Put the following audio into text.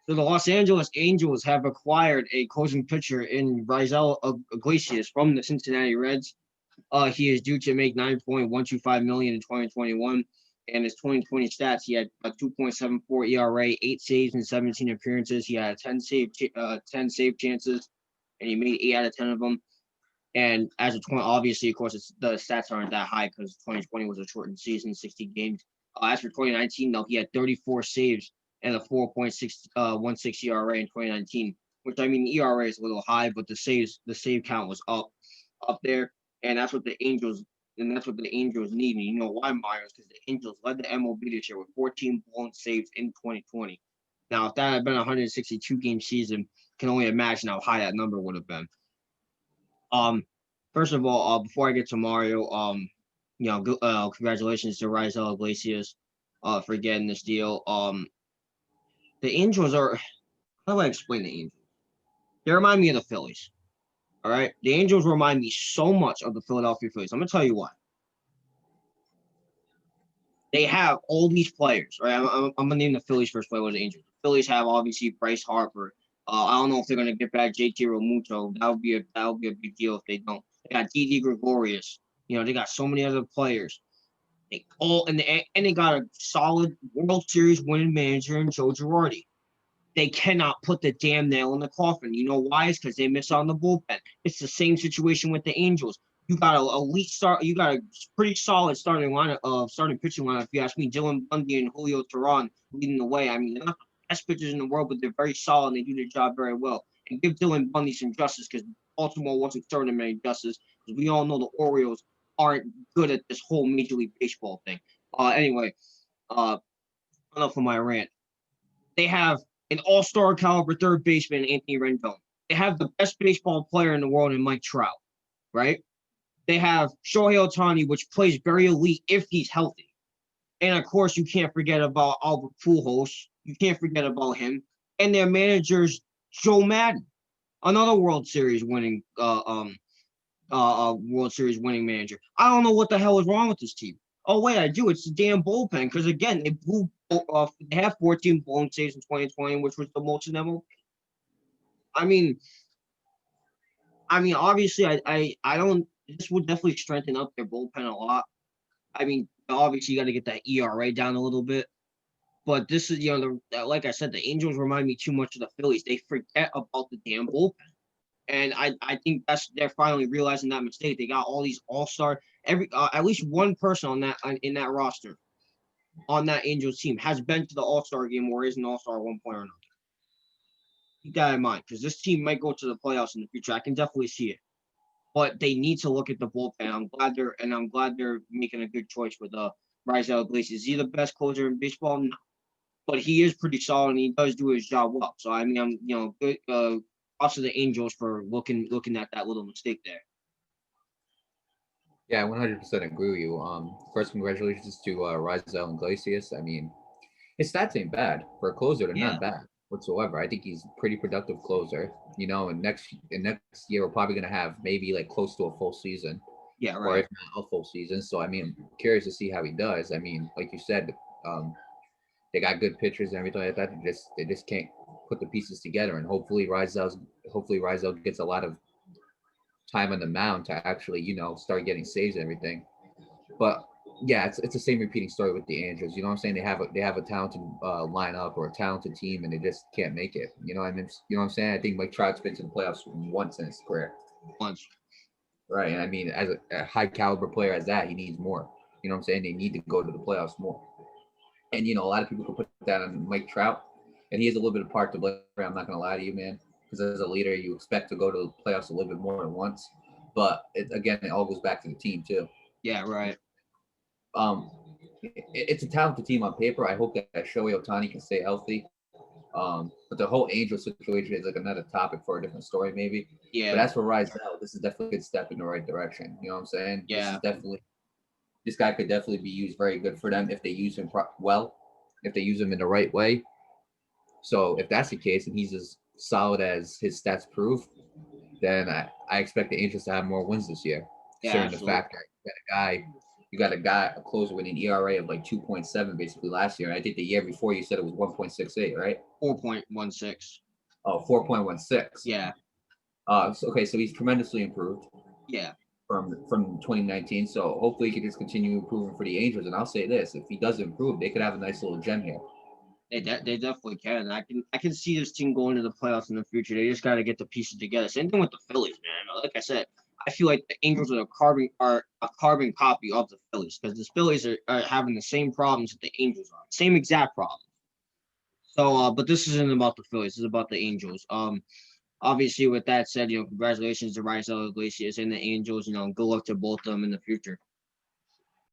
So the Los Angeles Angels have acquired a closing pitcher in Raisel Iglesias from the Cincinnati Reds. He is due to make 9.125 million in 2021, and his 2020 stats: he had a 2.74 ERA, 8 saves in 17 appearances. He had 10 save chances, and he made 8 out of 10 of them. And as a 20, obviously, of course, the stats aren't that high because 2020 was a shortened season, 60 games. As for 2019, though, he had 34 saves and a 4.616 ERA in 2019. Which I mean, ERA is a little high, but the save count was up there, and that's what the Angels need. And you know why, Myers? Because the Angels led the MLB this year with 14 blown saves in 2020. Now, if that had been a 162 game season, can only imagine how high that number would have been. First of all, before I get to Mario, congratulations to Raisel Iglesias, for getting this deal. The Angels are, how do I explain the Angels? They remind me of the Phillies. All right, the Angels remind me so much of the Philadelphia Phillies. I'm gonna tell you why. They have all these players, right? I'm gonna name the Phillies first player with the Angels. The Phillies have obviously Bryce Harper. I don't know if they're gonna get back JT Realmuto. That would be a big deal if they don't. They got Didi Gregorius. You know, they got so many other players. They got a solid World Series winning manager in Joe Girardi. They cannot put the damn nail in the coffin. You know why? It's because they miss on the bullpen. It's the same situation with the Angels. You got a elite start. You got a pretty solid starting pitching lineup. If you ask me, Dylan Bundy and Julio Teheran leading the way. I mean, they're not the best pitchers in the world, but they're very solid and they do their job very well. And give Dylan Bundy some justice because Baltimore wasn't serving him any justice because we all know the Orioles aren't good at this whole Major League Baseball thing. Anyway, enough of my rant. They have an all-star caliber third baseman, Anthony Rendon. They have the best baseball player in the world in Mike Trout, right? They have Shohei Ohtani, which plays very elite if he's healthy. And, of course, you can't forget about Albert Pujols. You can't forget about him. And their manager's Joe Madden, another World Series winning manager. I don't know what the hell is wrong with this team. Oh, wait, I do. It's the damn bullpen because, again, they have 14 blown saves in 2020, which was the most in MLB. I mean, obviously, I don't. This would definitely strengthen up their bullpen a lot. I mean, obviously, you got to get that ERA down a little bit. But this is, like I said, the Angels remind me too much of the Phillies. They forget about the damn bullpen. And I think they're finally realizing that mistake. They got all these all-star, at least one person in that roster, on that Angels team has been to the All-Star game or is an All-Star at one point or another. Keep that in mind because this team might go to the playoffs in the future. I can definitely see it, but they need to look at the bullpen. I'm glad they're making a good choice with Raisel Iglesias. Is he the best closer in baseball? No, but he is pretty solid and he does do his job well. So I mean, I'm good. Also, the Angels for looking at that little mistake there. Yeah, I 100% agree with you. First, congratulations to Raisel Iglesias. I mean, his stats ain't bad for a closer. They're Yeah. not bad whatsoever. I think he's a pretty productive closer. You know, and next year we're probably gonna have maybe like close to a full season, Yeah. or Right. if not a full season. So I mean, I'm curious to see how he does. I mean, like you said, um, they got good pitchers and everything like that. They just can't put the pieces together. And hopefully Raisel gets a lot of time on the mound to actually start getting saves and everything. But yeah, it's the same repeating story with the Angels. You know what I'm saying? They have a talented lineup or a talented team, and they just can't make it. You know what I mean? You know what I'm saying? I think Mike Trout's been to the playoffs once in his career, Once. right? And I mean, as a high caliber player as that, he needs more. You know what I'm saying? They need to go to the playoffs more. And a lot of people can put that on Mike Trout, and he has a little bit of part to blame. I'm not gonna lie to you, man, because as a leader, you expect to go to the playoffs a little bit more than once. But it all goes back to the team too. Yeah. Right. Um, it's a talented team on paper. I hope that Shohei Ohtani can stay healthy. But the whole Angel situation is like another topic for a different story, maybe. But Yeah. as for Raisel, this is definitely a good step in the right direction. You know what I'm saying? Yeah. This guy could definitely be used very good for them if they use him well, if they use him in the right way. So if that's the case, and he's as solid as his stats prove, then I expect the Angels to have more wins this year, Yeah. considering the Absolutely. fact that a guy, you got a closer with an ERA of like 2.7 basically last year. And I think the year before you said it was 1.68, right? 4.16. Oh, 4.16. Yeah, Okay, so he's tremendously improved yeah. from 2019. So hopefully he can just continue improving for the Angels. And I'll say this: if he does improve, they could have a nice little gem here. They definitely can. I can see this team going to the playoffs in the future. They just got to get the pieces together. Same thing with the Phillies, man. Like I said, I feel like the Angels are a carbon copy of the Phillies because the Phillies are having the same problems that the Angels are, same exact problems. So, but this isn't about the Phillies. This is about the Angels. Obviously, with that said, congratulations to Raisel Iglesias and the Angels. Good luck to both of them in the future.